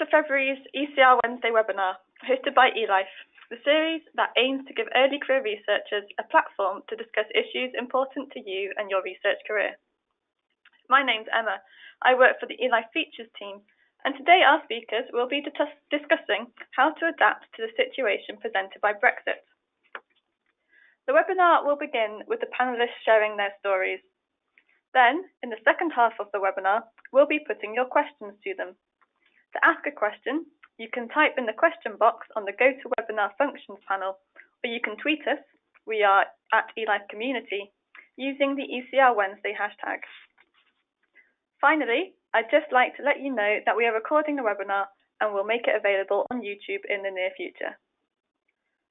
to February's ECR Wednesday webinar, hosted by eLife, the series that aims to give early career researchers a platform to discuss issues important to you and your research career. My name's Emma. I work for the eLife Features team, and today our speakers will be discussing how to adapt to the situation presented by Brexit. The webinar will begin with the panelists sharing their stories. Then, in the second half of the webinar, we'll be putting your questions to them. To ask a question, you can type in the question box on the GoToWebinar Functions panel, or you can tweet us, we are at eLife Community, using the ECR Wednesday hashtag. Finally, I'd just like to let you know that we are recording the webinar and will make it available on YouTube in the near future.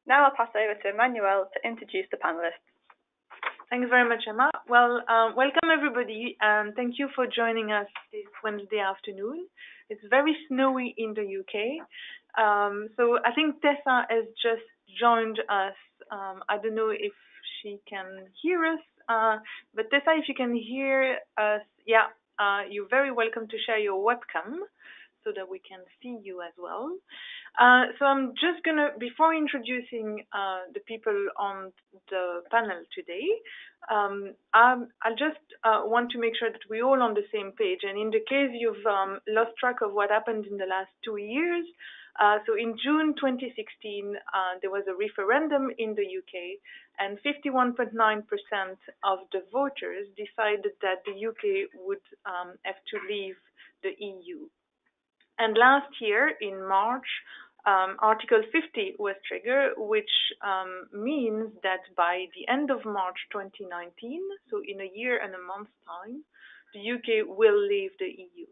Now I'll pass over to Emmanuel to introduce the panelists. Thanks very much, Emma. Well, welcome everybody, and thank you for joining us this Wednesday afternoon. It's very snowy in the UK, so I think Tessa has just joined us. I don't know if she can hear us, but Tessa, if you can hear us, yeah, you're very welcome to share your webcam so that we can see you as well. So I'm just gonna, before introducing the people on the panel today, I just want to make sure that we're all on the same page. And in the case you've lost track of what happened in the last 2 years, so in June 2016, there was a referendum in the UK, and 51.9% of the voters decided that the UK would have to leave the EU. And last year, in March, Article 50 was triggered, which means that by the end of March 2019, so in a year and a month's time, the UK will leave the EU.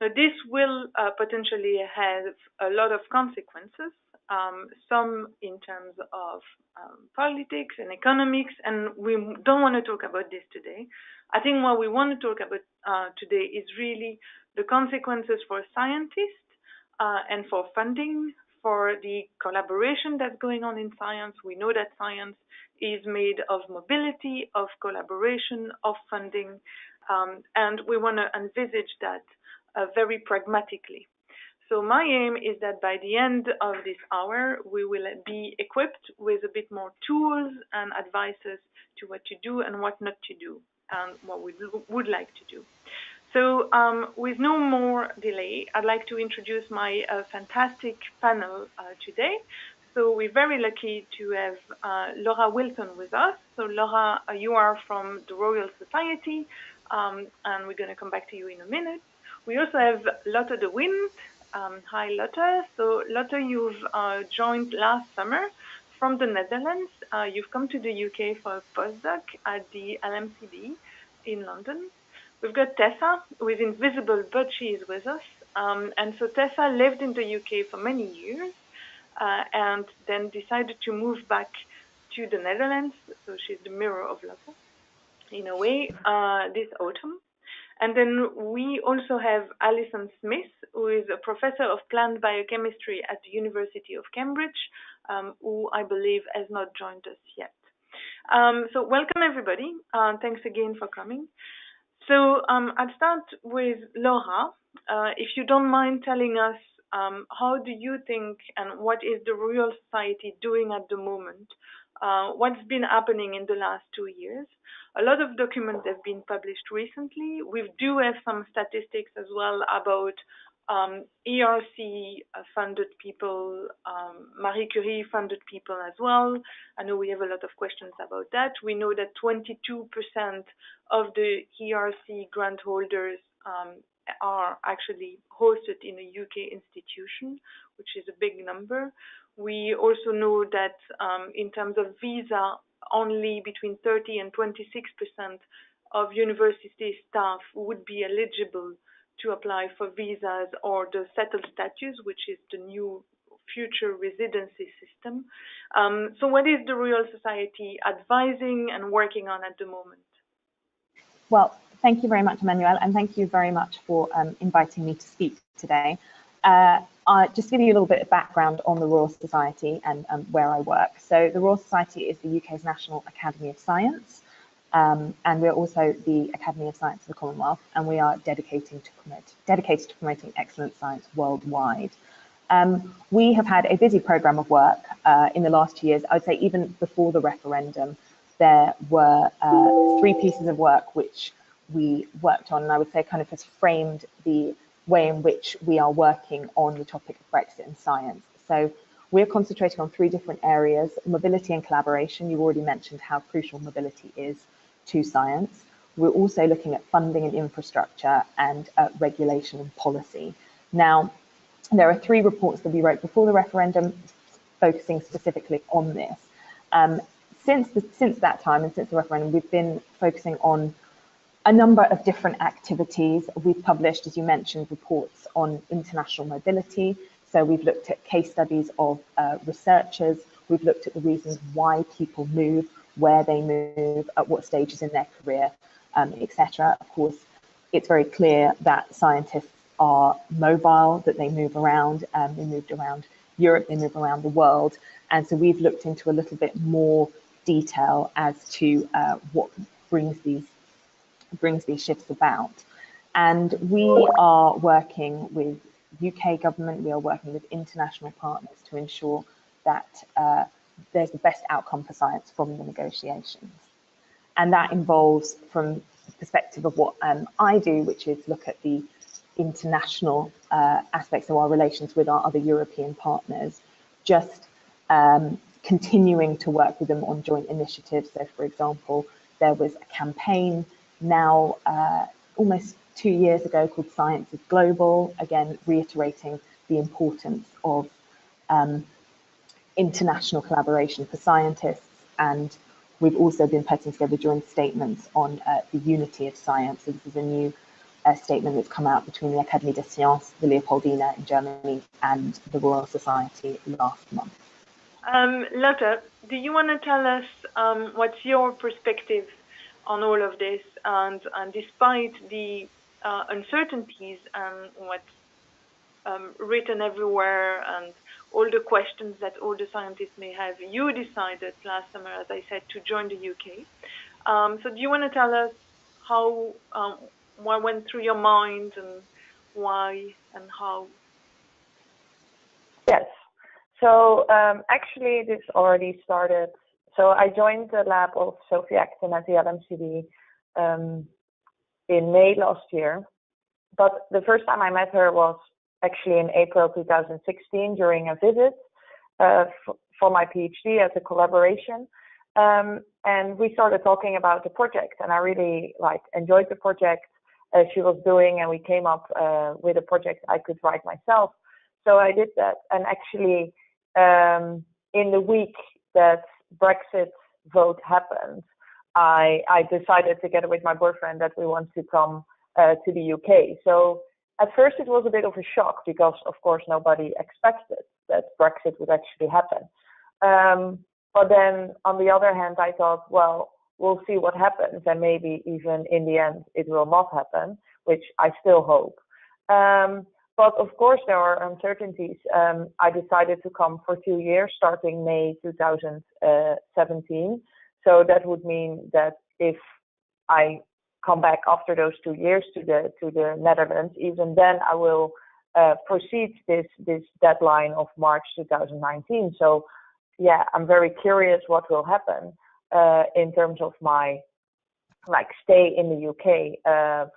Now, this will potentially have a lot of consequences, some in terms of politics and economics, and we don't want to talk about this today. I think what we want to talk about today is really the consequences for scientists and for funding, for the collaboration that's going on in science. We know that science is made of mobility, of collaboration, of funding, and we want to envisage that very pragmatically. So my aim is that by the end of this hour, we will be equipped with a bit more tools and advices to what to do and what not to do, and what we would like to do. So with no more delay, I'd like to introduce my fantastic panel today. So we're very lucky to have Laura Wilton with us. So Laura, you are from the Royal Society, and we're going to come back to you in a minute. We also have Lotte de Wind. Hi, Lotte. So Lotte, you've joined last summer from the Netherlands. You've come to the UK for a postdoc at the LMCB in London. We've got Tessa, who is invisible, but she is with us. And so Tessa lived in the UK for many years and then decided to move back to the Netherlands. So she's the mirror of Lotte, in a way, this autumn. And then we also have Alison Smith, who is a professor of plant biochemistry at the University of Cambridge, who I believe has not joined us yet. So welcome, everybody. Thanks again for coming. So I'll start with Laura. If you don't mind telling us how do you think and what is the Royal Society doing at the moment? What's been happening in the last 2 years? A lot of documents have been published recently. We do have some statistics as well about ERC-funded people, Marie Curie-funded people as well. I know we have a lot of questions about that. We know that 22% of the ERC grant holders are actually hosted in a UK institution, which is a big number. We also know that in terms of visa, only between 30 and 26% of university staff would be eligible to apply for visas or the settled status, which is the new future residency system. So what is the Royal Society advising and working on at the moment? Well, thank you very much, Emmanuel, and thank you very much for inviting me to speak today. Just to give you a little bit of background on the Royal Society and where I work. So the Royal Society is the UK's National Academy of Science. and we're also the Academy of Science of the Commonwealth, and we are dedicated to promoting excellent science worldwide. We have had a busy programme of work in the last 2 years. I would say even before the referendum, there were 3 pieces of work which we worked on, and I would say kind of has framed the way in which we are working on the topic of Brexit and science. So we're concentrating on 3 different areas: mobility and collaboration. You already mentioned how crucial mobility is to science. We're also looking at funding and infrastructure and regulation and policy. Now, there are 3 reports that we wrote before the referendum focusing specifically on this. Since that time and since the referendum, we've been focusing on a number of different activities. We've published, as you mentioned, reports on international mobility. So we've looked at case studies of researchers. We've looked at the reasons why people move, where they move, at what stages in their career, etc. Of course, it's very clear that scientists are mobile, that they move around. They moved around Europe, they move around the world. And so we've looked into a little bit more detail as to what brings these shifts about. And we are working with UK government, we are working with international partners to ensure that there's the best outcome for science from the negotiations. And that involves, from the perspective of what I do, which is look at the international aspects of our relations with our other European partners, just continuing to work with them on joint initiatives. So, for example, there was a campaign now almost 2 years ago called Science is Global, again reiterating the importance of international collaboration for scientists. And we've also been putting together joint statements on the unity of science. So this is a new statement that's come out between the Académie des Sciences, the Leopoldina in Germany, and the Royal Society last month. Lotte, do you want to tell us what's your perspective on all of this, and despite the uncertainties and what's written everywhere and all the questions that all the scientists may have, you decided last summer, as I said, to join the UK. So do you want to tell us how, what went through your mind and why and how? Yes. So actually this already started. So I joined the lab of Sophie Acton at the LMCD in May last year. But the first time I met her was actually in April 2016 during a visit for my PhD as a collaboration. And we started talking about the project, and I really enjoyed the project she was doing, and we came up with a project I could write myself. So I did that, and actually in the week that Brexit vote happened, I decided together with my boyfriend that we want to come to the UK. So at first it was a bit of a shock because of course nobody expected that Brexit would actually happen. But then on the other hand, I thought, well, we'll see what happens, and maybe even in the end it will not happen, which I still hope. But of course there are uncertainties. I decided to come for 2 years starting May 2017. So that would mean that if I come back after those 2 years to the Netherlands, even then I will proceed this deadline of March 2019. So yeah, I'm very curious what will happen in terms of my stay in the UK.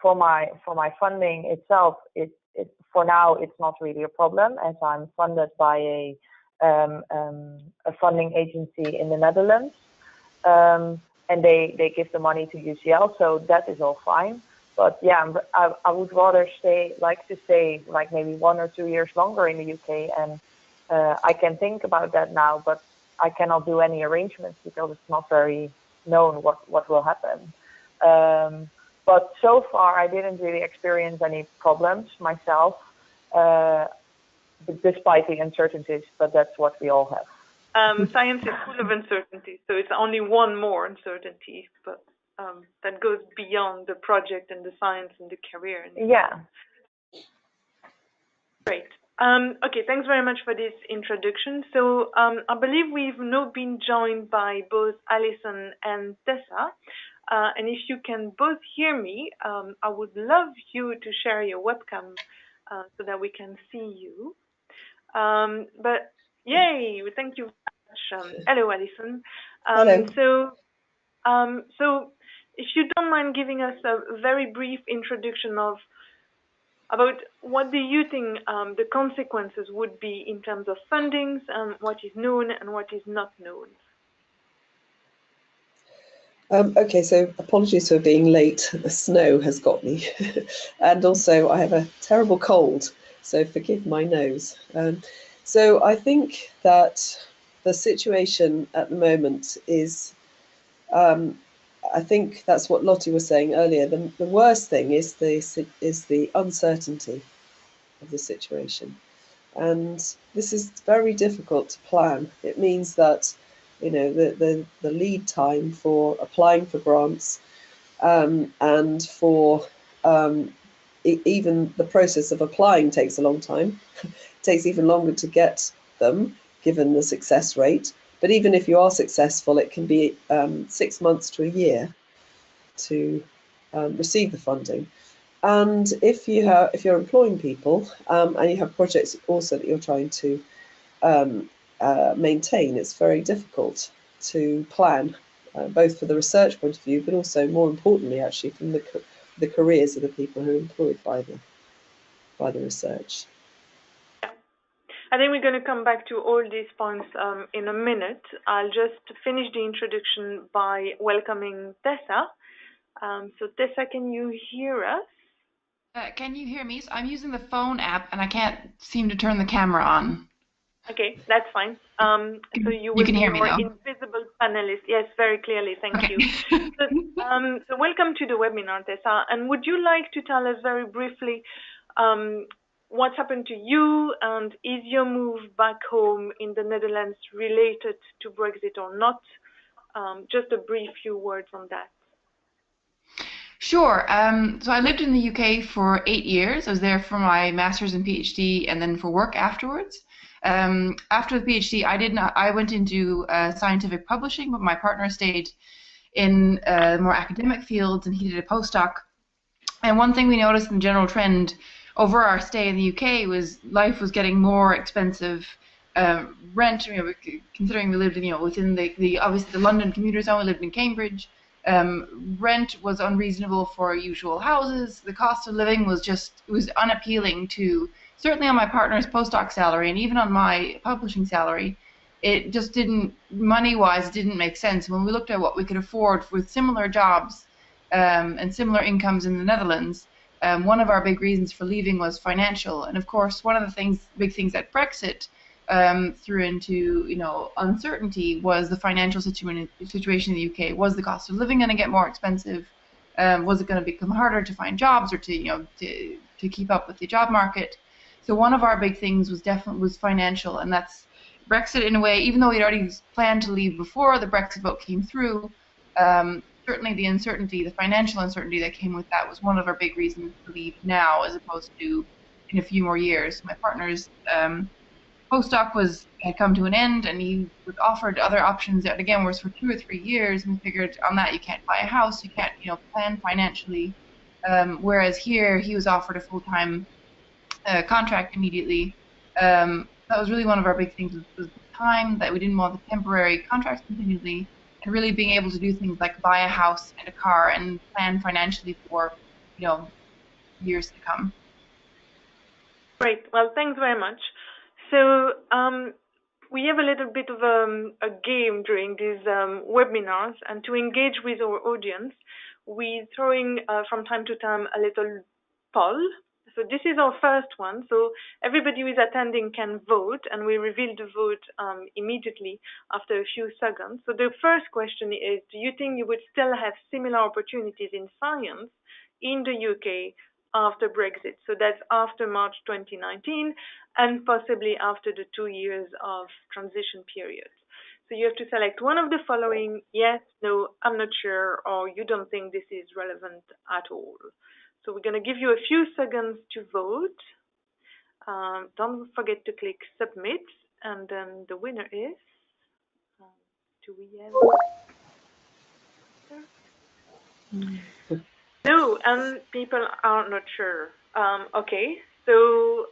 For my funding itself, for now it's not really a problem, as I'm funded by a funding agency in the Netherlands, and they give the money to UCL, so that is all fine. But yeah, I would rather stay maybe 1 or 2 years longer in the UK, and I can think about that now, but I cannot do any arrangements because it's not very known what will happen. But so far I didn't really experience any problems myself, despite the uncertainties, but that's what we all have. Science is full of uncertainties, so it's only one more uncertainty, but that goes beyond the project and the science and the career. Yeah. Great. Okay, thanks very much for this introduction. So I believe we've now been joined by both Alison and Tessa. And if you can both hear me, I would love you to share your webcam so that we can see you. But yay, thank you very much. Hello, Alison. Hello. So if you don't mind giving us a very brief introduction of about what do you think the consequences would be in terms of fundings, what is known and what is not known. Okay, so apologies for being late. The snow has got me. And also I have a terrible cold, so forgive my nose. So I think that the situation at the moment is, I think that's what Lottie was saying earlier. The worst thing is the uncertainty of the situation. And this is very difficult to plan. It means that, you know, the lead time for applying for grants and for even the process of applying takes a long time. It takes even longer to get them, given the success rate. But even if you are successful, it can be 6 months to a year to receive the funding. And if you're employing people and you have projects also that you're trying to maintain, it's very difficult to plan, both for the research point of view, but also more importantly, actually, from the careers of the people who are employed by the research. I think we're going to come back to all these points in a minute. I'll just finish the introduction by welcoming Tessa. So Tessa, can you hear us? Can you hear me? So I'm using the phone app and I can't seem to turn the camera on. Okay, that's fine. So you will can be hear me, our though. invisible panelist. Yes, very clearly. Thank you. So welcome to the webinar, Tessa. And would you like to tell us very briefly what's happened to you, and is your move back home in the Netherlands related to Brexit or not? Just a brief few words on that. Sure. So I lived in the UK for 8 years. I was there for my master's and PhD, and then for work afterwards. After the PhD, I went into scientific publishing, but my partner stayed in more academic fields, and he did a postdoc. And one thing we noticed in the general trend over our stay in the UK was life was getting more expensive. Rent, considering we lived in, within the obviously the London commuter zone, we lived in Cambridge. Rent was unreasonable for usual houses. The cost of living was unappealing to, certainly on my partner's postdoc salary and even on my publishing salary. It just didn't, money-wise, it didn't make sense. When we looked at what we could afford with similar jobs and similar incomes in the Netherlands, one of our big reasons for leaving was financial. And of course, one of the big things that Brexit threw into uncertainty was the financial situation in the UK. Was the cost of living going to get more expensive? Was it going to become harder to find jobs or to keep up with the job market? So one of our big things was financial, and that's Brexit in a way. Even though we'd already planned to leave before the Brexit vote came through, certainly the financial uncertainty that came with that was one of our big reasons to leave now, as opposed to in a few more years. My partner's postdoc had come to an end, and he was offered other options that again was for 2 or 3 years, and we figured on that you can't buy a house, you can't plan financially, whereas here he was offered a full-time contract immediately. That was really one of our big things, was the time, that we didn't want the temporary contracts continually, and really being able to do things like buy a house and a car and plan financially for years to come. Great. Well, thanks very much. So we have a little bit of a game during these webinars, and to engage with our audience, we're throwing from time to time a little poll. So this is our first one. So everybody who is attending can vote, and we reveal the vote immediately after a few seconds. So the first question is, do you think you would still have similar opportunities in science in the UK after Brexit? So that's after March 2019 and possibly after the 2 years of transition period. So you have to select one of the following: yes, no, I'm not sure, or you don't think this is relevant at all. So we're going to give you a few seconds to vote. Don't forget to click submit, and then the winner is, do we have? No, and people are not sure. Okay, so,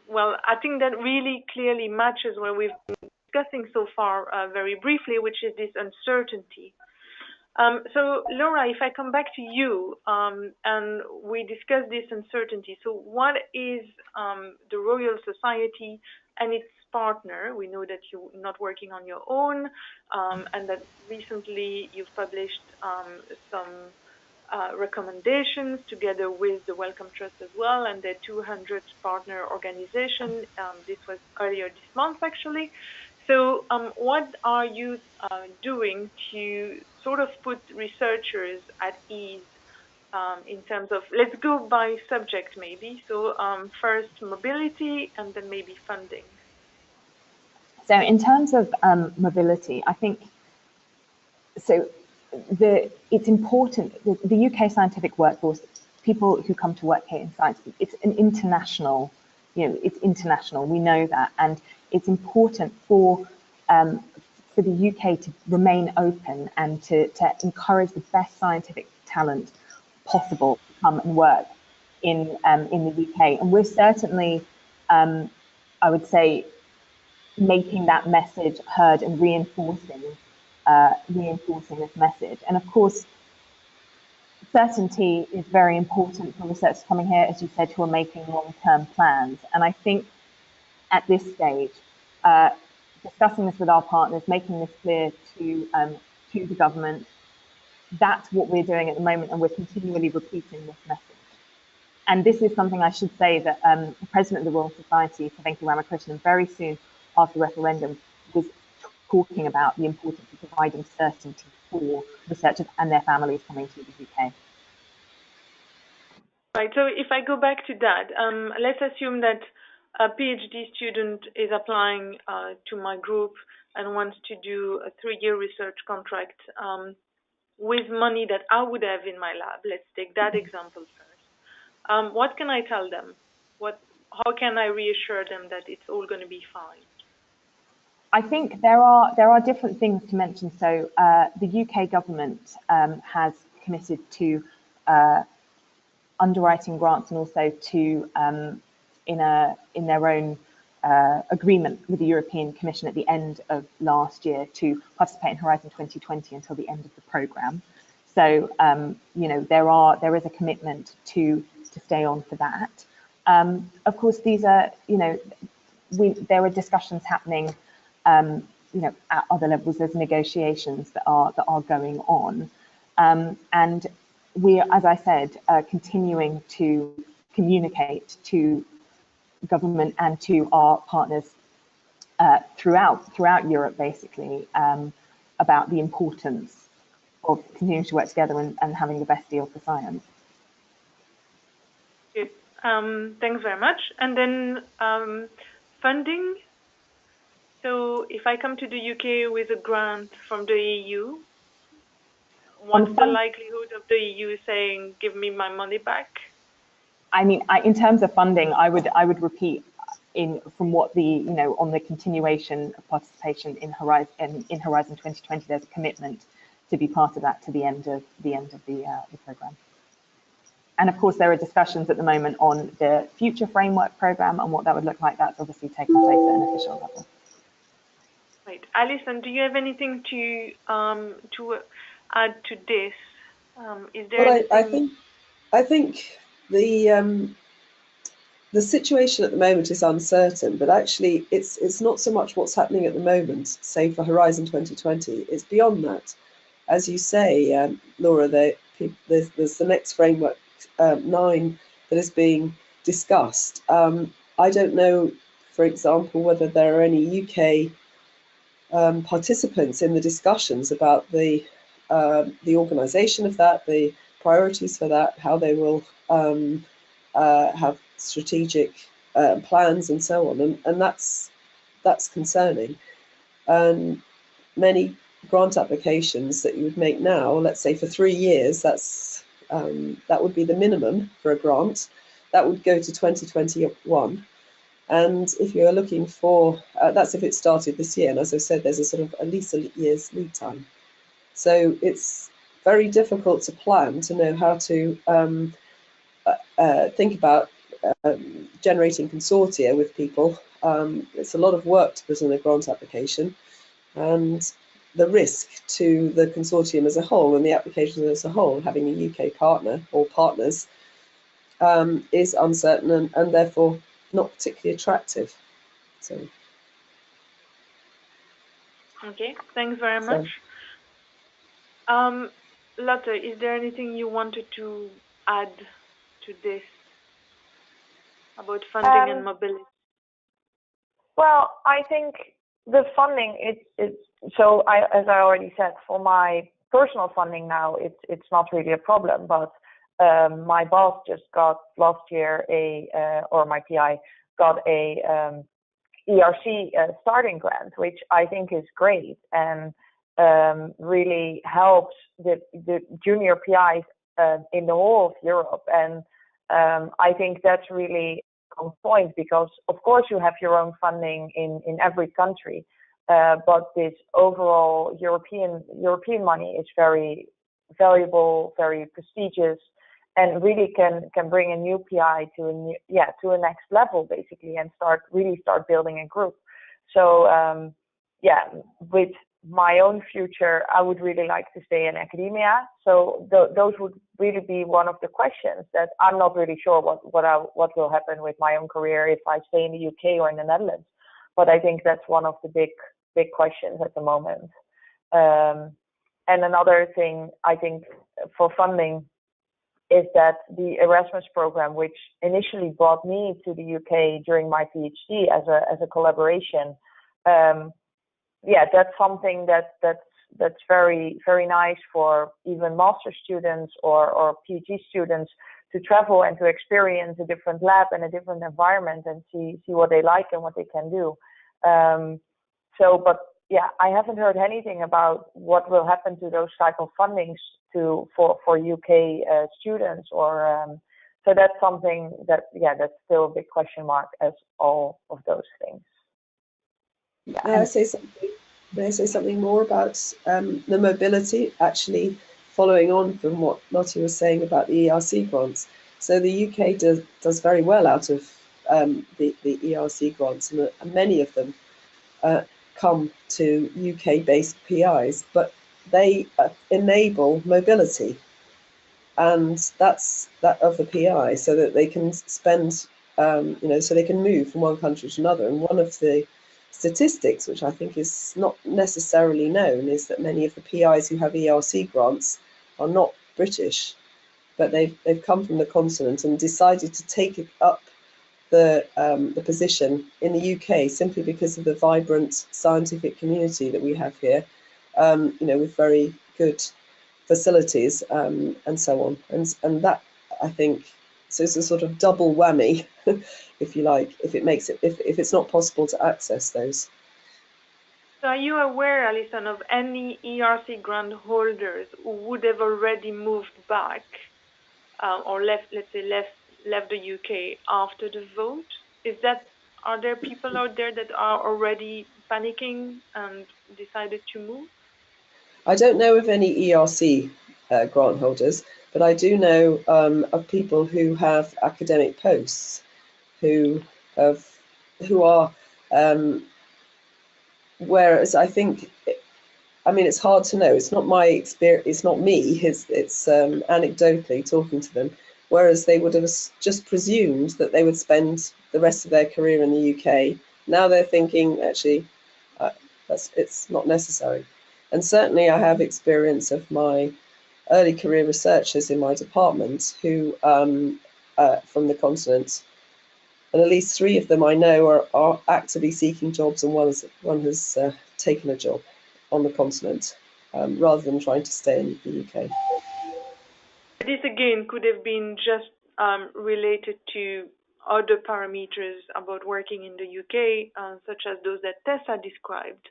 well, I think that really clearly matches what we've been discussing so far very briefly, which is this uncertainty. So, Laura, if I come back to you and we discuss this uncertainty, so what is the Royal Society and its partner? We know that you're not working on your own and that recently you've published some recommendations together with the Wellcome Trust as well and their 200 partner organization. This was earlier this month, actually. So what are you doing to sort of put researchers at ease in terms of, let's go by subject maybe. So first mobility and then maybe funding. So in terms of mobility, I think, so it's important, the UK scientific workforce, people who come to work here in science, it's an international, it's international, we know that, and it's important for the UK to remain open and to encourage the best scientific talent possible to come and work in the UK. And we're certainly, I would say, making that message heard and reinforcing this message. And of course, certainty is very important for researchers coming here, as you said, who are making long-term plans. And I think at this stage, discussing this with our partners, making this clear to the government, that's what we're doing at the moment, and we're continually repeating this message. And this is something I should say that the President of the Royal Society, Venki Ramakrishnan, very soon after the referendum, was talking about the importance of providing certainty for researchers and their families coming to the UK. Right, so if I go back to that, let's assume that a PhD student is applying to my group and wants to do a 3-year research contract with money that I would have in my lab. Let's take that example first. What can I tell them? How can I reassure them that it's all going to be fine? I think there are different things to mention. So the UK government has committed to underwriting grants and also to in their own agreement with the European Commission at the end of last year to participate in Horizon 2020 until the end of the programme. So there is a commitment to stay on for that. Of course, these are there are discussions happening at other levels. There's negotiations that are going on, and we, as I said, continuing to communicate to government and to our partners throughout Europe, basically, about the importance of continuing to work together and having the best deal for science. Good. Thanks very much. And then funding. So if I come to the UK with a grant from the EU, what's the likelihood of the EU saying, give me my money back? I mean, in terms of funding, I would repeat from what on the continuation of participation in Horizon 2020, there's a commitment to be part of that to the end of the programme. And of course, there are discussions at the moment on the future framework programme and what that would look like. That's obviously taking place at an official level. Right, Alison, do you have anything to add to this? Is there? Well, I think the situation at the moment is uncertain, but actually it's not so much what's happening at the moment, say for Horizon 2020. It's beyond that. As you say, Laura, there's the next framework 9 that is being discussed. I don't know, for example, whether there are any UK participants in the discussions about the organisation of that, the priorities for that, how they will have strategic plans and so on, and that's concerning. And many grant applications that you would make now, let's say for 3 years, that would be the minimum for a grant. That would go to 2021. And if you're looking for, that's if it started this year. And as I said, there's a sort of at least a year's lead time. So it's very difficult to plan, to know how to think about generating consortia with people. It's a lot of work to put in a grant application, and the risk to the consortium as a whole and the application as a whole, having a UK partner or partners, is uncertain and therefore not particularly attractive. So. Okay, thanks very much. Lotte, is there anything you wanted to add to this about funding and mobility? Well, I think the funding, as I already said, for my personal funding now, it's not really a problem. But my boss just got last year or my PI got a ERC starting grant, which I think is great and really helps the junior PIs in the whole of Europe. And I think that's really on point, because of course you have your own funding in every country, but this overall European money is very valuable, very prestigious, and really can bring a new PI to a next level basically, and start building a group. So with my own future, I would really like to stay in academia. So those would really be one of the questions that I'm not really sure what will happen with my own career if I stay in the UK or in the Netherlands. But I think that's one of the big questions at the moment. And another thing I think for funding is that the Erasmus program, which initially brought me to the UK during my PhD as a collaboration, that's something that's very, very nice for even master students or PhD students to travel and to experience a different lab and a different environment and see what they like and what they can do. I haven't heard anything about what will happen to those type of fundings for UK students, or so that's something that's still a big question mark, as all of those things. Yeah. May I say something more about the mobility, actually following on from what Lotte was saying about the ERC grants. So the UK does very well out of the ERC grants, and many of them come to UK-based PIs, but they enable mobility, and that's that of the PI, so that they can spend, so they can move from one country to another. And one of the statistics, which I think is not necessarily known, is that many of the PIs who have ERC grants are not British, but they've come from the continent and decided to take up the position in the UK simply because of the vibrant scientific community that we have here, with very good facilities and so on. And that, I think, so it's a sort of double whammy, if you like, if it's not possible to access those. So are you aware, Alison, of any ERC grant holders who would have already moved back or left the UK after the vote? Are there people out there that are already panicking and decided to move? I don't know of any ERC grant holders, but I do know of people who have academic posts who are whereas I think, it's hard to know. It's not my experience. It's not me. It's anecdotally talking to them. Whereas they would have just presumed that they would spend the rest of their career in the UK. Now they're thinking, actually, it's not necessary. And certainly I have experience of my early career researchers in my department who, from the continent, and at least 3 of them I know are actively seeking jobs, and one has taken a job on the continent rather than trying to stay in the UK. This again could have been just related to other parameters about working in the UK, such as those that Tessa described.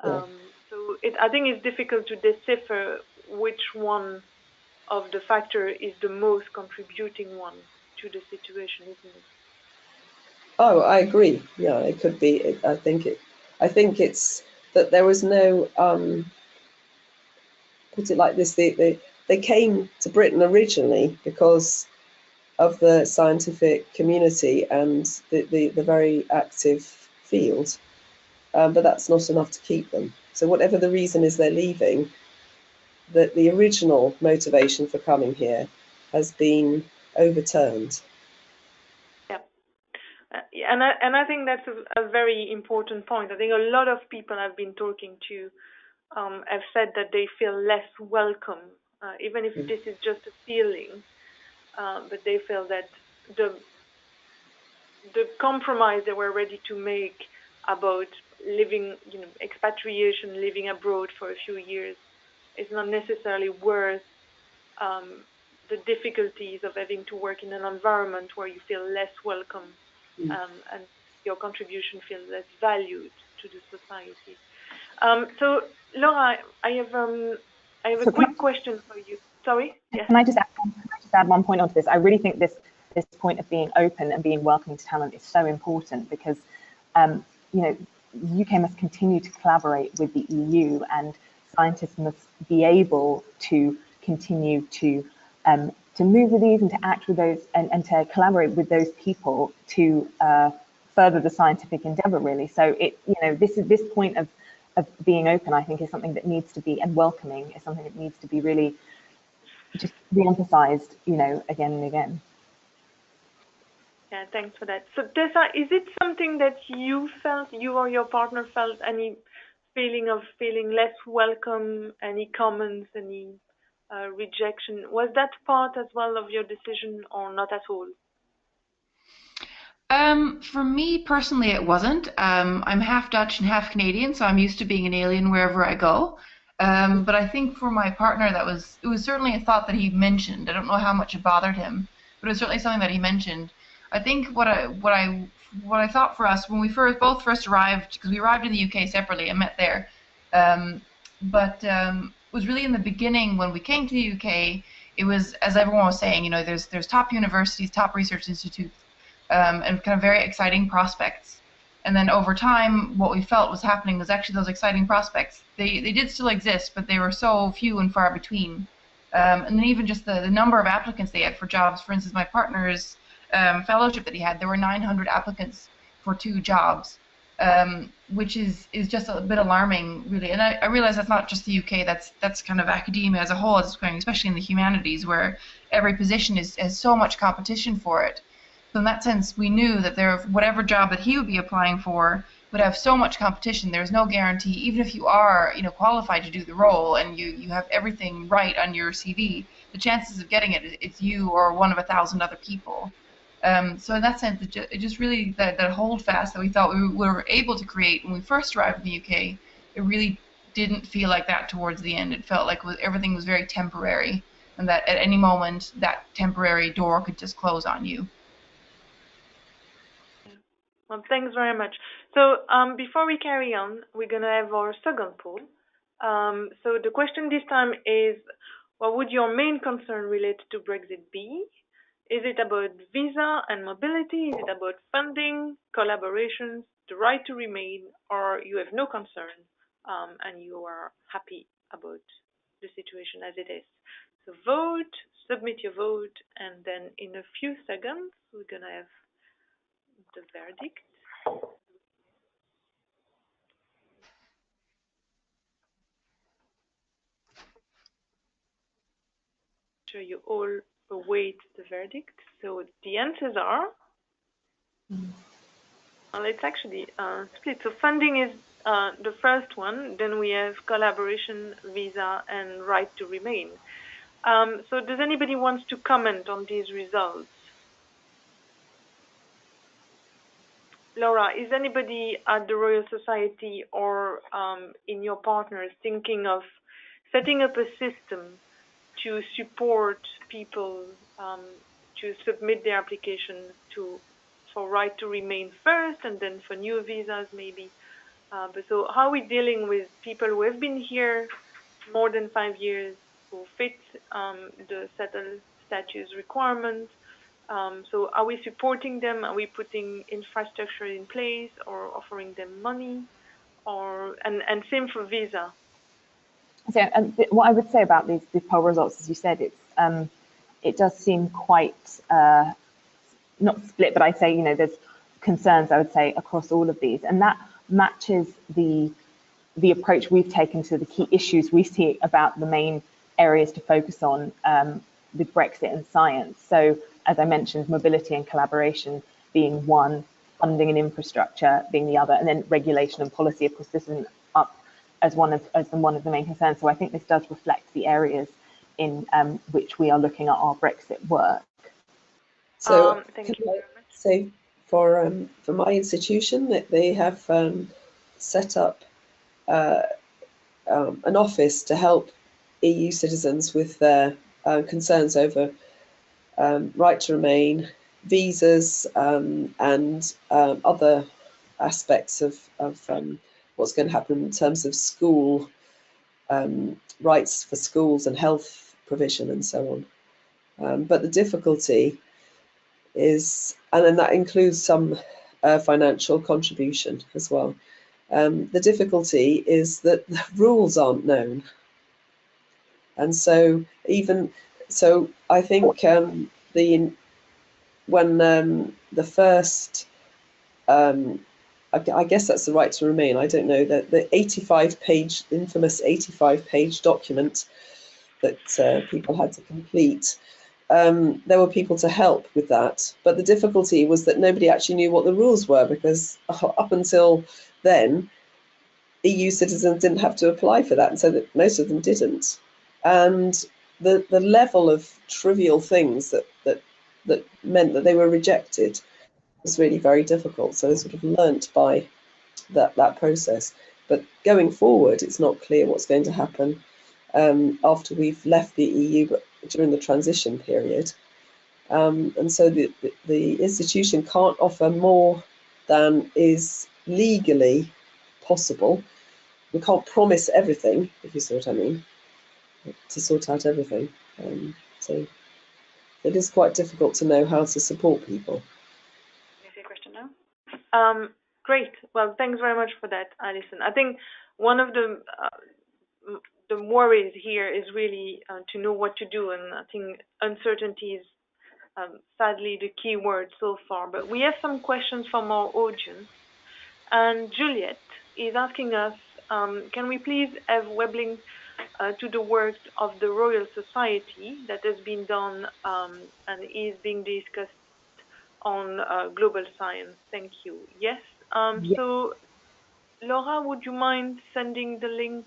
Yeah. So I think it's difficult to decipher which one of the factors is the most contributing one to the situation, isn't it? Oh, I agree. Yeah, it could be. I think it's that there was no put it like this: they came to Britain originally because of the scientific community and the very active field, but that's not enough to keep them. So whatever the reason is they're leaving, the original motivation for coming here has been overturned. And I think that's a very important point. I think a lot of people I've been talking to have said that they feel less welcome, even if this is just a feeling, but they feel that the compromise they were ready to make about living, expatriation, living abroad for a few years, is not necessarily worth the difficulties of having to work in an environment where you feel less welcome and your contribution feels less valued to the society. So, Laura, I have a quick question for you. Sorry? Yes. Can I just add one point onto this? I really think this point of being open and being welcoming to talent is so important because, the UK must continue to collaborate with the EU, and scientists must be able to continue to move with these and to act with those and to collaborate with those people to further the scientific endeavour, really. So this point of being open, I think, is something that needs to be, and welcoming is something that needs to be really just re-emphasized, again and again. Yeah, thanks for that. So Tessa, is it something that you or your partner felt, any feeling less welcome, any comments, any rejection? Was that part as well of your decision or not at all? For me personally, it wasn't. I'm half Dutch and half Canadian, so I'm used to being an alien wherever I go. But I think for my partner, it was certainly a thought that he mentioned. I don't know how much it bothered him, but it was certainly something that he mentioned. I think what I thought for us when we both first arrived, because we arrived in the UK separately and met there, but was really in the beginning when we came to the UK. It was, as everyone was saying, there's top universities, top research institutes, and kind of very exciting prospects. And then over time, what we felt was happening was actually those exciting prospects. They did still exist, but they were so few and far between. And then even just the number of applicants they had for jobs. For instance, my partner's fellowship that he had, there were 900 applicants for 2 jobs, which is just a bit alarming, really. And I realize that's not just the UK. That's kind of academia as a whole as it's going, especially in the humanities, where every position has so much competition for it. So in that sense, we knew that whatever job that he would be applying for would have so much competition. There's no guarantee, even if you are, qualified to do the role and you have everything right on your CV, the chances of getting it's you or one of 1,000 other people. So in that sense, it just really that holdfast that we thought we were able to create when we first arrived in the UK, it really didn't feel like that towards the end. It felt like everything was very temporary, and that at any moment that temporary door could just close on you. Well, thanks very much. So before we carry on, we're going to have our second poll. So the question this time is, what would your main concern related to Brexit be? Is it about visa and mobility? Is it about funding, collaborations, the right to remain, or you have no concern and you are happy about the situation as it is? So vote, submit your vote, and then in a few seconds, we're going to have the verdict. Sure, you all await the verdict. So the answers are, well, it's actually split. So funding is the first one. Then we have collaboration, visa, and right to remain. So does anybody want to comment on these results? Laura, is anybody at the Royal Society or in your partners thinking of setting up a system to support people to submit their application for right to remain first, and then for new visas maybe? But so how are we dealing with people who have been here more than 5 years, who fit the settled status requirements? So are we supporting them? Are we putting infrastructure in place or offering them money? And same for visa. So what I would say about these poll results, as you said, it does seem quite not split, but I'd say, there's concerns, I would say, across all of these, and that matches the approach we've taken to the key issues we see about the main areas to focus on with Brexit and science. So, as I mentioned, mobility and collaboration being one, funding and infrastructure being the other, and then regulation and policy. Of course, this isn't up as one of the main concerns. So I think this does reflect the areas in which we are looking at our Brexit work. So thank you very much. Say for my institution that they have set up an office to help EU citizens with their concerns over right to remain, visas, and other aspects of what's going to happen in terms of school rights for schools and health provision and so on. But the difficulty is, and then that includes some financial contribution as well. The difficulty is that the rules aren't known. And so I think when the first, I guess that's the right to remain, I don't know, that the infamous 85-page document that people had to complete, there were people to help with that. But the difficulty was that nobody actually knew what the rules were, because up until then, EU citizens didn't have to apply for that, and so that most of them didn't. And the level of trivial things that meant that they were rejected was really very difficult. So they sort of learnt by that process. But going forward, it's not clear what's going to happen after we've left the EU, but during the transition period. And so the institution can't offer more than is legally possible. We can't promise everything, if you see what I mean, to sort out everything. So it is quite difficult to know how to support people. Can I see a question now? Great. Well, thanks very much for that, Alison. I think one of the worries here is really to know what to do, and I think uncertainty is sadly the key word so far. But we have some questions from our audience, and Juliet is asking us, can we please have web link to the work of the Royal Society that has been done and is being discussed on global science? Thank you. Yes. Yes. So, Laura, would you mind sending the link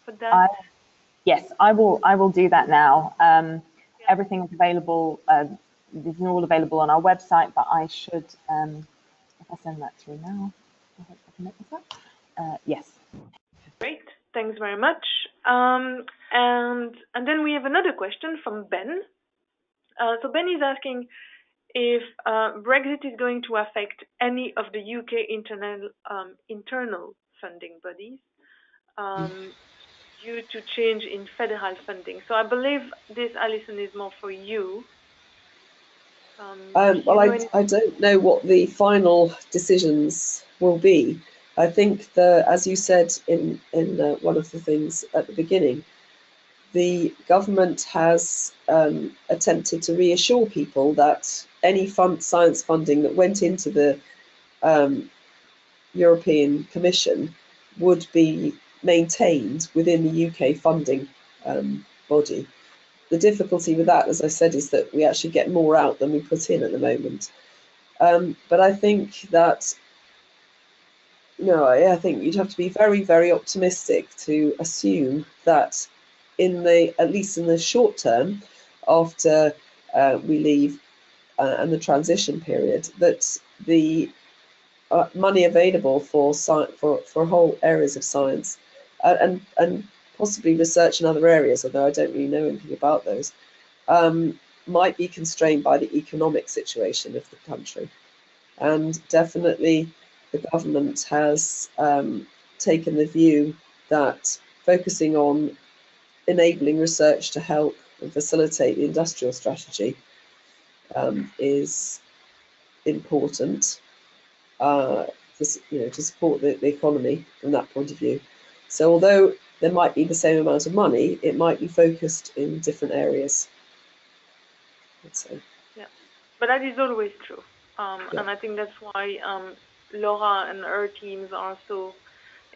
for that? Yes, I will do that now. Everything is available. This is all available on our website, but I should, if I send that through now, I hope I can make this up. Yes. Great. Thanks very much. And then we have another question from Ben. So Ben is asking if Brexit is going to affect any of the UK internal funding bodies due to change in federal funding. So I believe this, Alison, is more for you. Well, I don't know what the final decisions will be. I think as you said in one of the things at the beginning, the government has attempted to reassure people that any science funding that went into the European Commission would be maintained within the UK funding body. The difficulty with that, as I said, is that we actually get more out than we put in at the moment. But I think that, I think you'd have to be very, very optimistic to assume that at least in the short term, after we leave and the transition period, that the money available for whole areas of science and possibly research in other areas, although I don't really know anything about those, might be constrained by the economic situation of the country. And definitely the government has taken the view that focusing on enabling research to help and facilitate the industrial strategy is important to support the economy from that point of view. So although there might be the same amount of money, it might be focused in different areas. So. Yeah, but that is always true. Yeah. And I think that's why Laura and her teams are so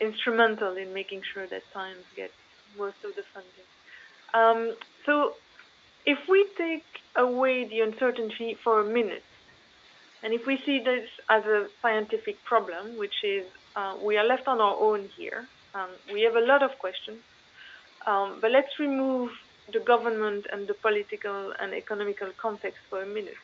instrumental in making sure that science gets most of the funding. So if we take away the uncertainty for a minute, and if we see this as a scientific problem, which is we are left on our own here, we have a lot of questions, but let's remove the government and the political and economical context for a minute.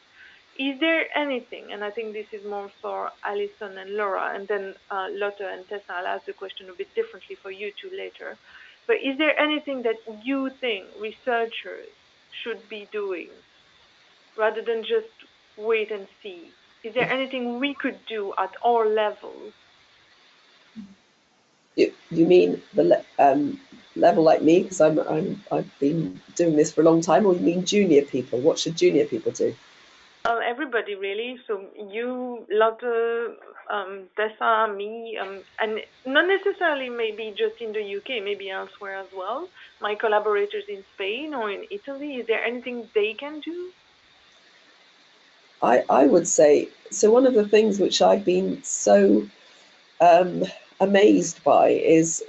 Is there anything, and I think this is more for Alison and Laura, and then Lotte and Tessa, I'll ask the question a bit differently for you two later, but is there anything that you think researchers should be doing rather than just wait and see? Is there anything we could do at our level? You mean the level like me, because I've been doing this for a long time, or you mean junior people? What should junior people do? Well, everybody really. So you, Lotte, Tessa, me, and not necessarily maybe just in the UK, maybe elsewhere as well. My collaborators in Spain or in Italy, is there anything they can do? I would say, so one of the things which I've been so amazed by is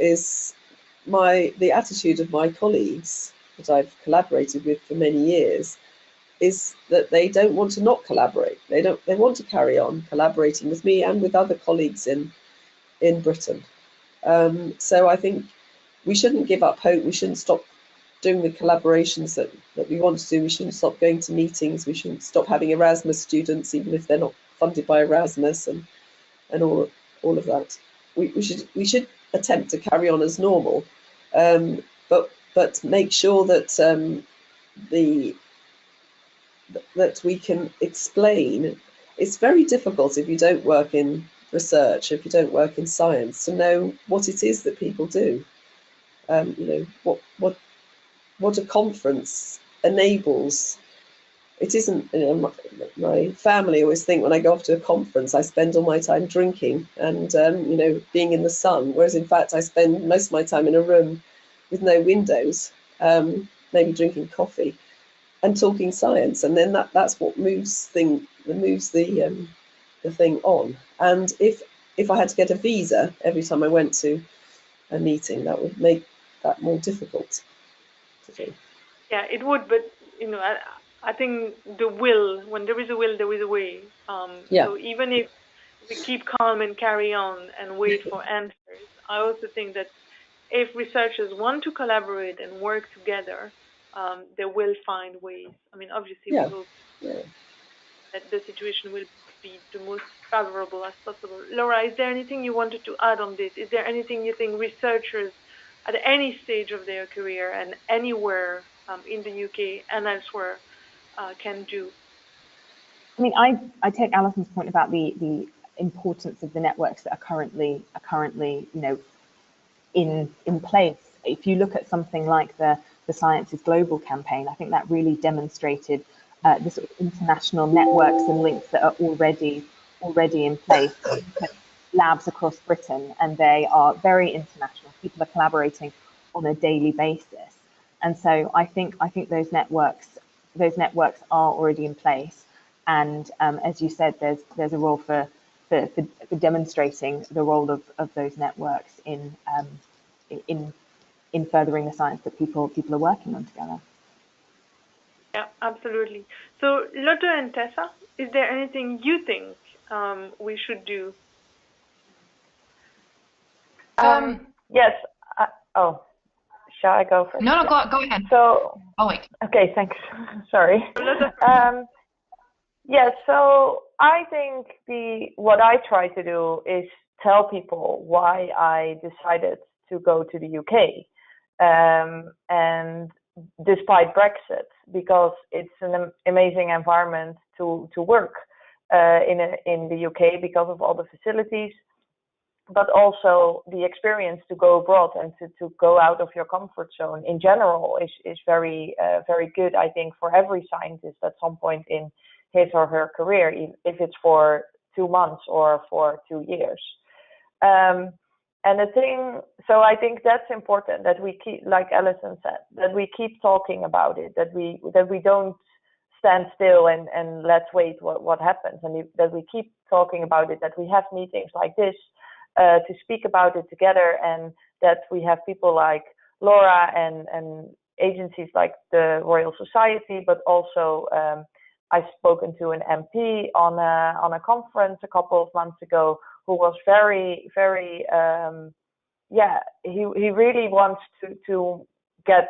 the attitude of my colleagues that I've collaborated with for many years, is that they don't want to not collaborate. They want to carry on collaborating with me and with other colleagues in Britain. So I think we shouldn't give up hope. We shouldn't stop doing the collaborations that we want to do. We shouldn't stop going to meetings. We shouldn't stop having Erasmus students, even if they're not funded by Erasmus and all of that. We should attempt to carry on as normal, but make sure that that we can explain. It's very difficult if you don't work in research, if you don't work in science, to know what it is that people do. You know, what a conference enables. It isn't, you know, my family always think when I go off to a conference, I spend all my time drinking and, you know, being in the sun, whereas in fact I spend most of my time in a room with no windows, maybe drinking coffee and talking science, and then that's what moves the thing on. And if I had to get a visa every time I went to a meeting, that would make that more difficult to do. Yeah, it would, but you know, I think the will, when there is a will, there is a way. Yeah. So even if we keep calm and carry on and wait for answers, I also think that if researchers want to collaborate and work together, they will find ways. I mean, obviously, we hope that the situation will be the most favorable as possible. Laura, is there anything you wanted to add on this? Is there anything you think researchers at any stage of their career and anywhere in the UK and elsewhere can do? I mean, I take Alison's point about the importance of the networks that are currently you know in place. If you look at something like the Science is Global campaign, I think that really demonstrated the sort of international networks and links that are already in place. Labs across Britain, and they are very international. People are collaborating on a daily basis, and so I think those networks are already in place. And as you said, there's a role for demonstrating the role of those networks in furthering the science that people are working on together. Yeah, absolutely. So, Lotte and Tessa, is there anything you think we should do? Yes. Shall I go first? No, go ahead. So. Oh wait. Okay, thanks. Sorry. Yeah. So I think what I try to do is tell people why I decided to go to the UK, and despite Brexit, because it's an amazing environment to work in the UK because of all the facilities, but also the experience to go abroad and to go out of your comfort zone in general is very good, I think, for every scientist at some point in his or her career, if it's for 2 months or for 2 years. the thing, so I think that's important that we keep, like Alison said, that we keep talking about it, that we don't stand still and let's wait what happens, and that we keep talking about it, that we have meetings like this to speak about it together, and that we have people like Laura and agencies like the Royal Society, but also I've spoken to an MP on a conference a couple of months ago who was very, very, he really wants to get,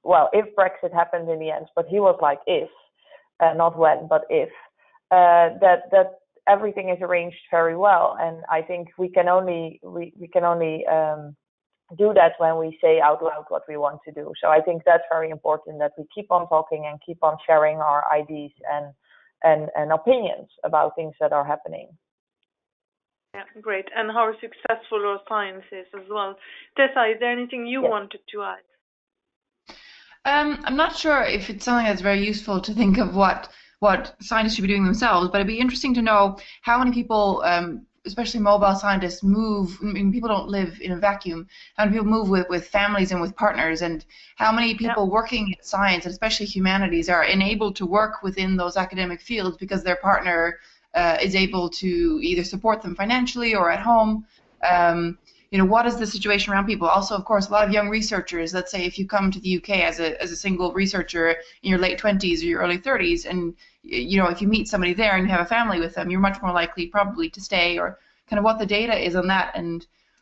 well, if Brexit happens in the end, but he was like if, not when, but if, that everything is arranged very well, and I think we can only do that when we say out loud what we want to do. So I think that's very important, that we keep on talking and keep on sharing our ideas and opinions about things that are happening. Yeah, great. And how successful our science is as well. Tessa, is there anything you wanted to add? I'm not sure if it's something that's very useful to think of what scientists should be doing themselves, but it'd be interesting to know how many people, especially mobile scientists, move. I mean, people don't live in a vacuum. How many people move with families and with partners, and how many people working in science, and especially humanities, are enabled to work within those academic fields because their partner is able to either support them financially or at home. What is the situation around people? Also, of course, a lot of young researchers, let's say if you come to the UK as a single researcher in your late 20s or your early 30s, and if you meet somebody there and you have a family with them, you're much more likely probably to stay, or kind of what the data is on that,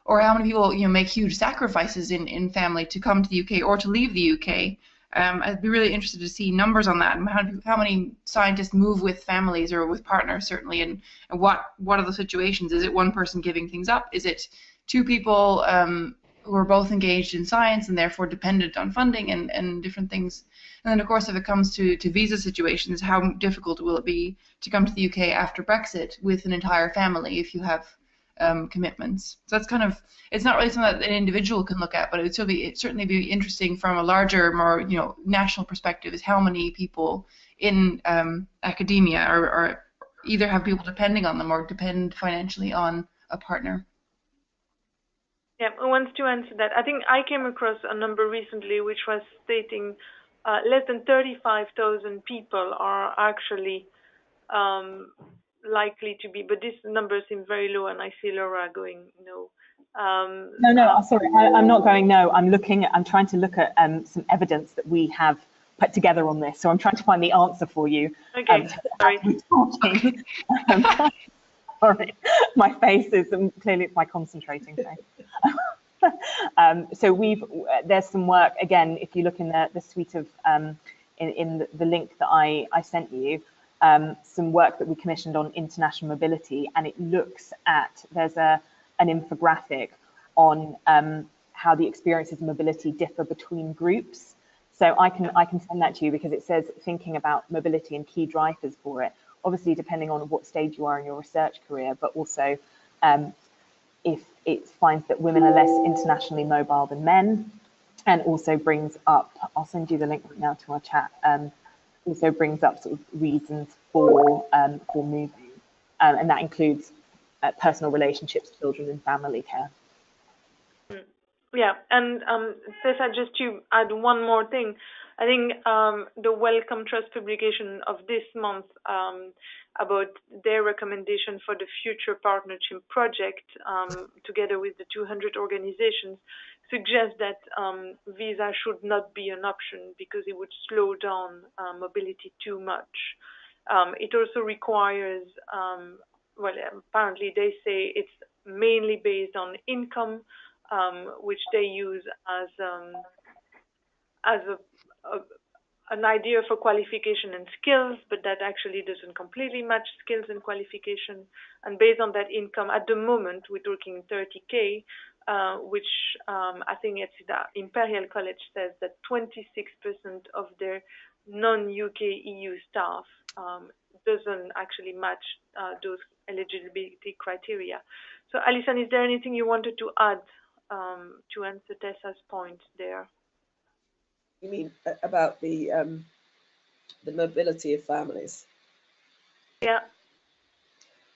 or how many people make huge sacrifices in family to come to the UK or to leave the UK. I'd be really interested to see numbers on that, and how many scientists move with families or with partners, certainly, and what are the situations? Is it one person giving things up? Is it two people who are both engaged in science and therefore dependent on funding and different things? And then, of course, if it comes to visa situations, how difficult will it be to come to the UK after Brexit with an entire family if you have commitments? So that's kind of, it's not really something that an individual can look at, but it would certainly be interesting from a larger, more national perspective, is how many people in academia are either have people depending on them or depend financially on a partner. Yeah, who wants to answer that? I think I came across a number recently which was stating less than 35,000 people are actually likely to be, but this number seems very low, and I see Laura going no. No, sorry, I'm not going no. I'm trying to look at some evidence that we have put together on this. So I'm trying to find the answer for you. Okay, sorry. Sorry, my face is clearly it's my concentrating face. So there's some work again. If you look in the suite of in the link that I sent you, some work that we commissioned on international mobility, and it looks at there's an infographic on how the experiences of mobility differ between groups. So I can send that to you, because it says thinking about mobility and key drivers for it. Obviously, depending on what stage you are in your research career, but also if it finds that women are less internationally mobile than men, and also brings up, I'll send you the link right now to our chat, also brings up sort of reasons for moving, and that includes personal relationships, children, and family care. Yeah, and Tessa, just to add one more thing, I think the Wellcome Trust publication of this month about their recommendation for the future partnership project, together with the 200 organizations, suggests that visa should not be an option because it would slow down mobility too much. It also requires, well, apparently they say it's mainly based on income, which they use as an idea for qualification and skills, but that actually doesn't completely match skills and qualification. And based on that income, at the moment, we're talking 30K, which I think it's the Imperial College says that 26% of their non-UK EU staff doesn't actually match those eligibility criteria. So, Alison, is there anything you wanted to add to answer Tessa's point there? You mean about the mobility of families? Yeah.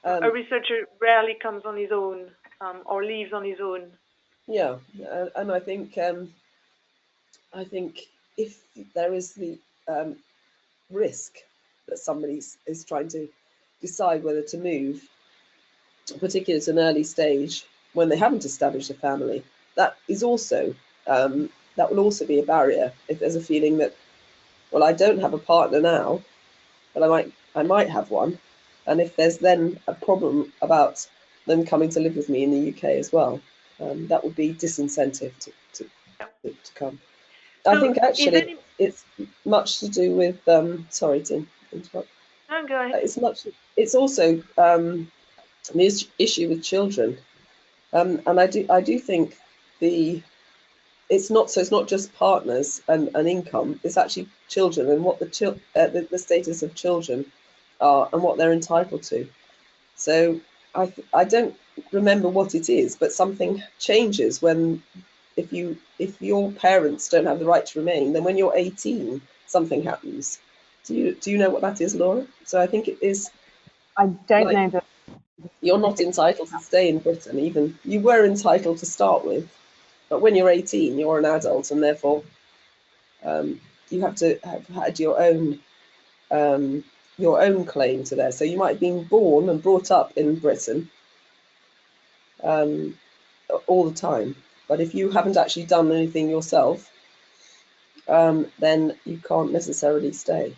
A researcher rarely comes on his own. or lives on his own. Yeah, and I think if there is the risk that somebody is trying to decide whether to move, particularly at an early stage when they haven't established a family, that is also that will also be a barrier. If there's a feeling that, well, I don't have a partner now, but I might have one, and if there's then a problem about them coming to live with me in the UK as well, that would be disincentive to come. I think actually it's much to do with sorry to interrupt. No, go ahead. It's also the issue with children, and I do think it's not just partners and income. It's actually children and what the status of children are and what they're entitled to. So I don't remember what it is, but something changes when if your parents don't have the right to remain, then when you're 18, something happens. Do you know what that is, Laura? So I think it is. I don't know that you're not entitled to stay in Britain. Even you were entitled to start with, but when you're 18, you're an adult, and therefore you have to have had your own claim to there. So you might have been born and brought up in Britain all the time, but if you haven't actually done anything yourself, then you can't necessarily stay.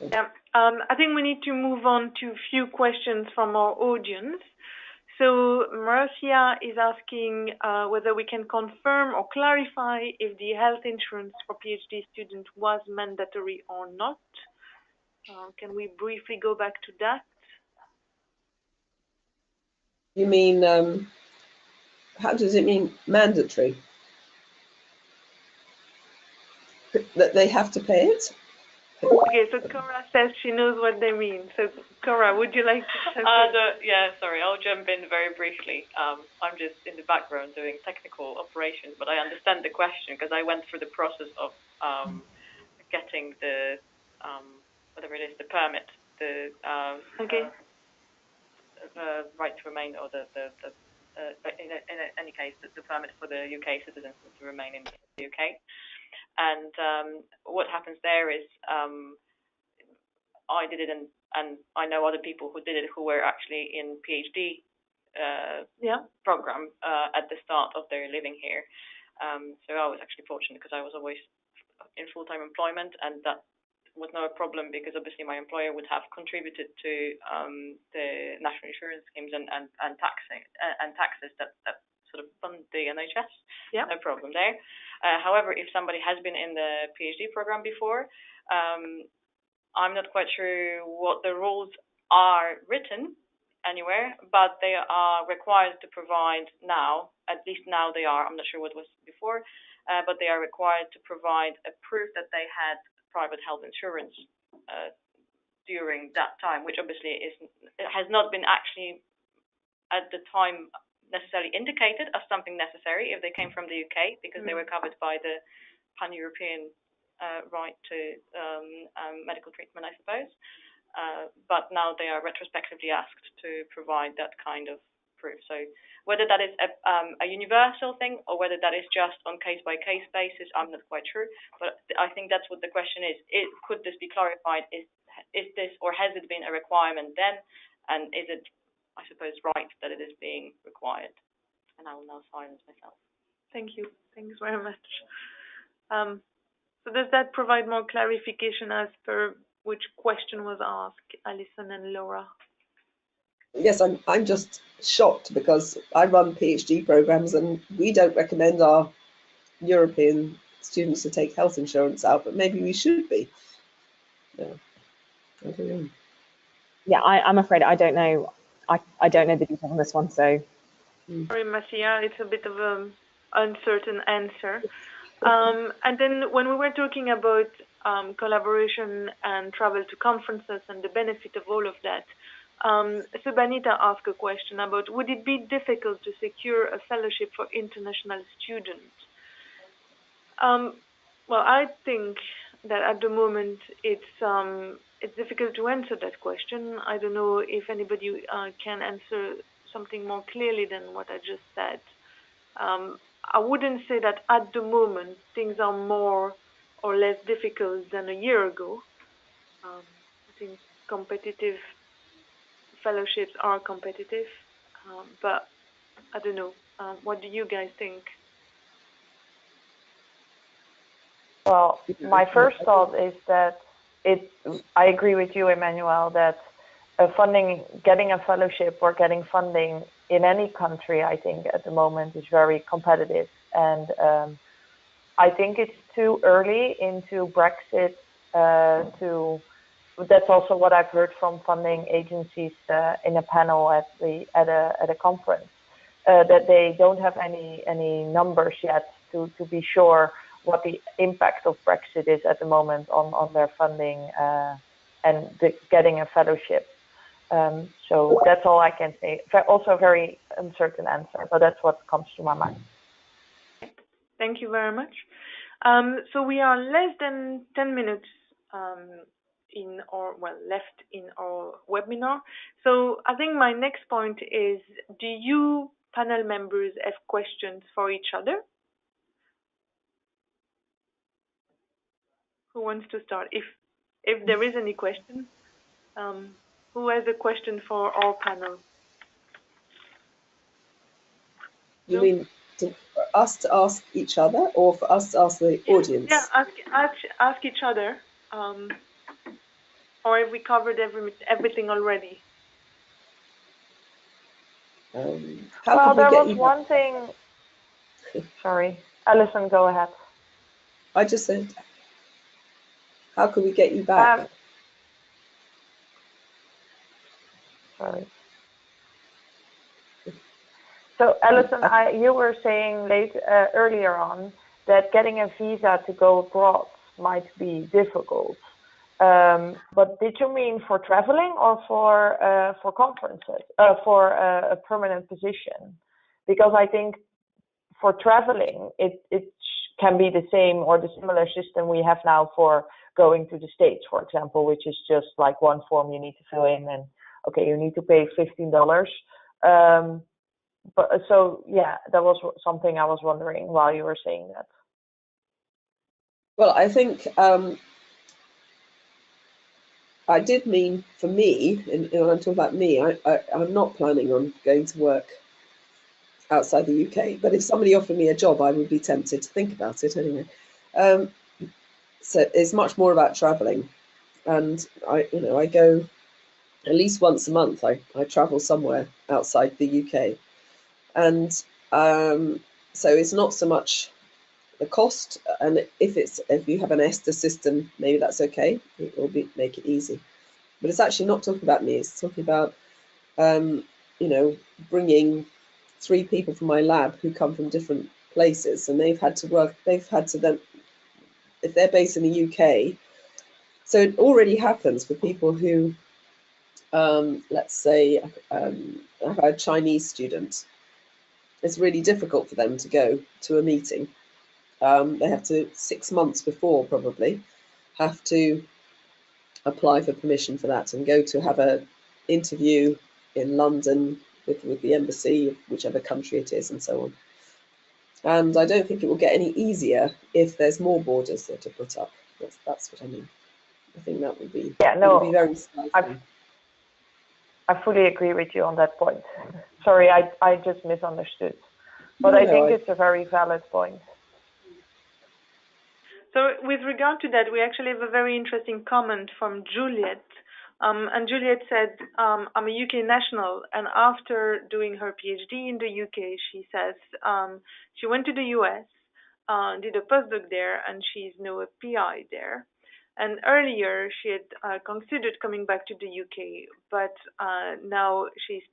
Yeah, I think we need to move on to a few questions from our audience. So Marcia is asking whether we can confirm or clarify if the health insurance for PhD students was mandatory or not. Can we briefly go back to that? You mean, how does it mean mandatory? That they have to pay it? Okay, so Cora says she knows what they mean. So Cora, would you like to? Yeah, sorry, I'll jump in very briefly. I'm just in the background doing technical operations, but I understand the question because I went through the process of getting the whatever it is, the permit, the right to remain, or in any case, the permit for the UK citizens to remain in the UK. And what happens there is I did it, and I know other people who did it who were actually in PhD program at the start of their living here. So I was actually fortunate because I was always in full-time employment, and that was no problem because obviously my employer would have contributed to the national insurance schemes and taxes that sort of fund the NHS. Yeah. No problem there. However, if somebody has been in the PhD program before, I'm not quite sure what the rules are written anywhere, but they are required to provide now, at least now they are, I'm not sure what was before, but they are required to provide a proof that they had private health insurance during that time, which obviously has not been actually at the time necessarily indicated as something necessary if they came from the UK, because they were covered by the pan-European right to medical treatment, I suppose. But now they are retrospectively asked to provide that kind of proof. So whether that is a universal thing or whether that is just on case-by-case basis, I'm not quite sure. But I think that's what the question is. Could this be clarified? Is this, or has it been a requirement then? And is it, I suppose, right that it is being required? And I will now silence myself. Thank you. Thanks very much. So does that provide more clarification as per which question was asked, Alison and Laura? Yes, I'm just shocked because I run PhD programs and we don't recommend our European students to take health insurance out, but maybe we should be. Yeah, I don't know. Yeah, I'm afraid I don't know. I don't know the details on this one, so. Sorry, Marcia, it's a bit of an uncertain answer. And then when we were talking about collaboration and travel to conferences and the benefit of all of that, Subanita asked a question about, would it be difficult to secure a fellowship for international students? Well, I think that at the moment it's difficult to answer that question. I don't know if anybody can answer something more clearly than what I just said. I wouldn't say that at the moment things are more or less difficult than a year ago. I think competitive fellowships are competitive, but I don't know. What do you guys think? Well, my first thought is that I agree with you, Emmanuel, that getting a fellowship or getting funding in any country, I think at the moment is very competitive. And I think it's too early into Brexit that's also what I've heard from funding agencies in a panel at a conference, that they don't have any numbers yet to be sure what the impact of Brexit is at the moment on their funding and getting a fellowship. So that's all I can say. Also a very uncertain answer, but that's what comes to my mind. Thank you very much. So we are less than 10 minutes left in our webinar. So I think my next point is, do you panel members have questions for each other? Who wants to start? If there is any question, who has a question for our panel? You mean for us to ask each other, or for us to ask the audience? Yeah, ask each other. Or have we covered everything already? Well, there was one thing. Sorry, Alison, go ahead. I just said, how can we get you back? Sorry. So, Alison, you were saying earlier on that getting a visa to go abroad might be difficult. But did you mean for traveling or for conferences, for a permanent position? Because I think for traveling, it can be the same or the similar system we have now for going to the States, for example, which is just like one form you need to fill in, and okay, you need to pay $15. But so yeah, that was something I was wondering while you were saying that. Well, I think I did mean for me, and I'm talking about me, I'm not planning on going to work outside the UK, but if somebody offered me a job, I would be tempted to think about it anyway. So it's much more about traveling, and I go at least once a month. I travel somewhere outside the UK, and so it's not so much the cost, and if you have an ESTA system, maybe that's okay. It will make it easy, but it's actually not talking about me. It's talking about bringing 3 people from my lab who come from different places, and they've had to then, if they're based in the UK. So it already happens for people who, let's say, have a Chinese student. It's really difficult for them to go to a meeting. They have to 6 months before probably have to apply for permission for that and go to have an interview in London with the embassy of whichever country it is, and so on. And I don't think it will get any easier if there's more borders that are put up. That's what I mean. I think that would be, would be very stifling. I fully agree with you on that point. Sorry, I just misunderstood. But I think it's a very valid point. So with regard to that, we actually have a very interesting comment from Juliet. And Juliet said, I'm a UK national, and after doing her PhD in the UK, she says she went to the US, did a postdoc there, and she's now a PI there. And earlier she had considered coming back to the UK, but now she's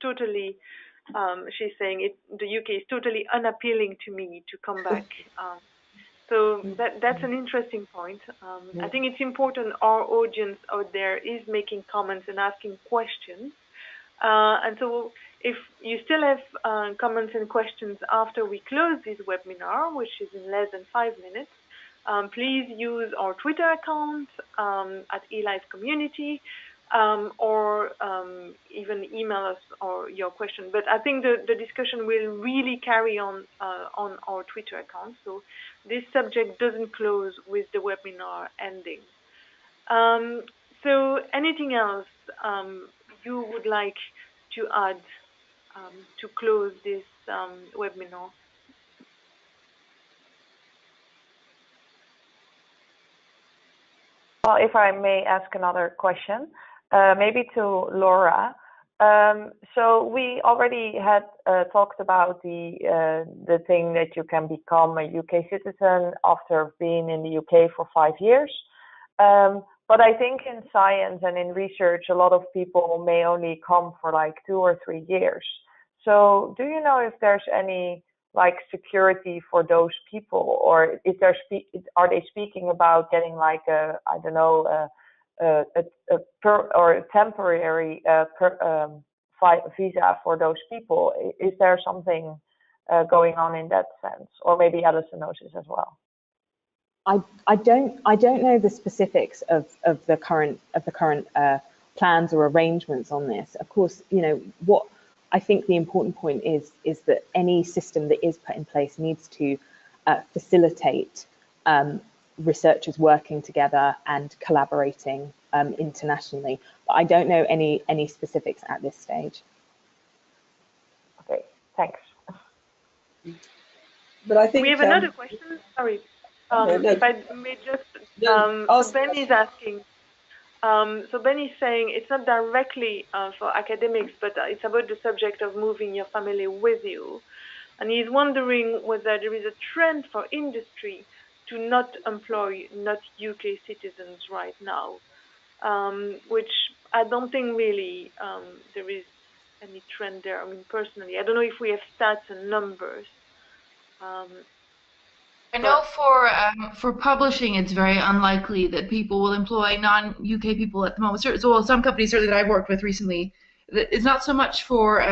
saying the UK is totally unappealing to me to come back. So that's an interesting point. I think it's important our audience out there is making comments and asking questions. And so if you still have comments and questions after we close this webinar, which is in less than 5 minutes, please use our Twitter account at eLife Community. or even email us or your question. But I think the discussion will really carry on our Twitter account. So this subject doesn't close with the webinar ending. So anything else you would like to add to close this webinar? Well, if I may ask another question, maybe to Laura. So we already had talked about the thing that you can become a UK citizen after being in the UK for 5 years. But I think in science and in research, a lot of people may only come for like 2 or 3 years. So do you know if there's any like security for those people, or if are they speaking about getting like a, I don't know, a temporary visa for those people? Is there something going on in that sense, or maybe Alison knows this as well? I don't know the specifics of the current plans or arrangements on this. Of course, you know what I think the important point is that any system that is put in place needs to facilitate researchers working together and collaborating internationally. But I don't know any specifics at this stage. Okay, thanks. But I think we have another question. Sorry, if I may just. So Ben is asking. So Ben is saying it's not directly for academics, but it's about the subject of moving your family with you. And he's wondering whether there is a trend for industry to not employ not UK citizens right now, which I don't think really there is any trend there. I mean, personally, I don't know if we have stats and numbers. I know for publishing, it's very unlikely that people will employ non-UK people at the moment. So, some companies certainly that I've worked with recently, it's not so much for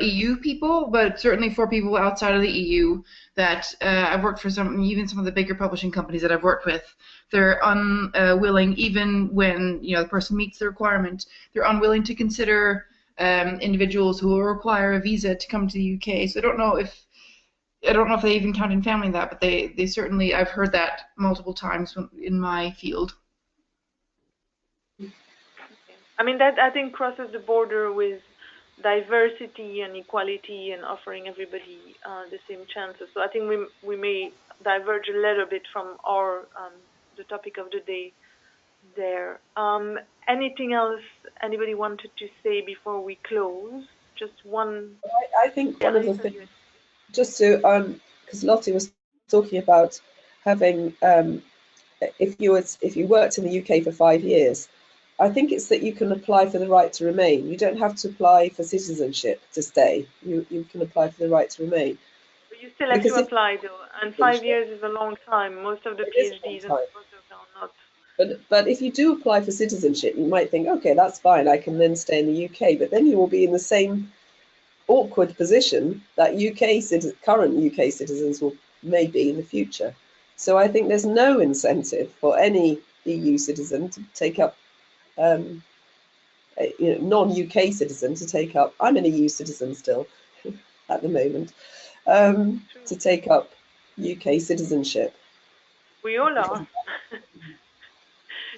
EU people, but certainly for people outside of the EU. That I've worked for even some of the bigger publishing companies that I've worked with. They're unwilling, even when the person meets the requirement, they're unwilling to consider individuals who will require a visa to come to the UK. So I don't know if they even count in family that, but they certainly, I've heard that multiple times in my field. I mean, that I think crosses the border with diversity and equality and offering everybody the same chances. So I think we may diverge a little bit from the topic of the day there. Anything else anybody wanted to say before we close? Just one. I think one of the things, just to because Lottie was talking about having if you worked in the UK for 5 years, I think it's that you can apply for the right to remain. You don't have to apply for citizenship to stay. You can apply for the right to remain. But you still have to apply though, and 5 years is a long time. Most of the PhDs and postdocs are not. But if you do apply for citizenship, you might think, okay, that's fine, I can then stay in the UK. But then you will be in the same awkward position that current UK citizens may be in the future. So I think there's no incentive for any EU citizen to take up, non-UK citizen to take up. I'm an EU citizen still at the moment, to take up UK citizenship. We all are.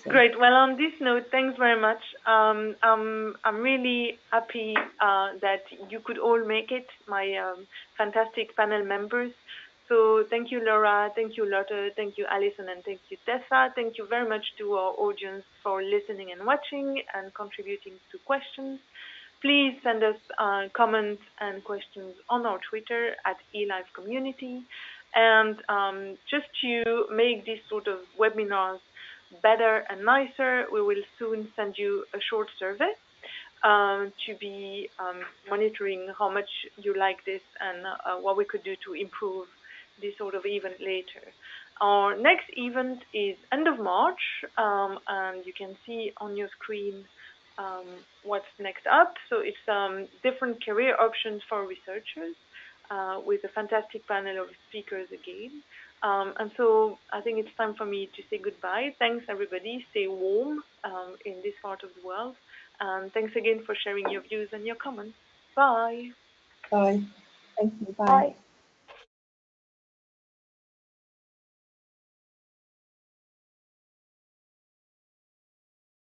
Great. Well, on this note, thanks very much. I'm really happy that you could all make it, my fantastic panel members. So thank you, Laura. Thank you, Lotte. Thank you, Alison, and thank you, Tessa. Thank you very much to our audience for listening and watching and contributing to questions. Please send us comments and questions on our Twitter at eLifeCommunity. And just to make these sort of webinars better and nicer, we will soon send you a short survey to be monitoring how much you like this and what we could do to improve this sort of event later. Our next event is end of March, and you can see on your screen what's next up. So it's different career options for researchers with a fantastic panel of speakers again. And so I think it's time for me to say goodbye. Thanks, everybody. Stay warm in this part of the world. And thanks again for sharing your views and your comments. Bye. Bye. Thank you. Bye. Bye.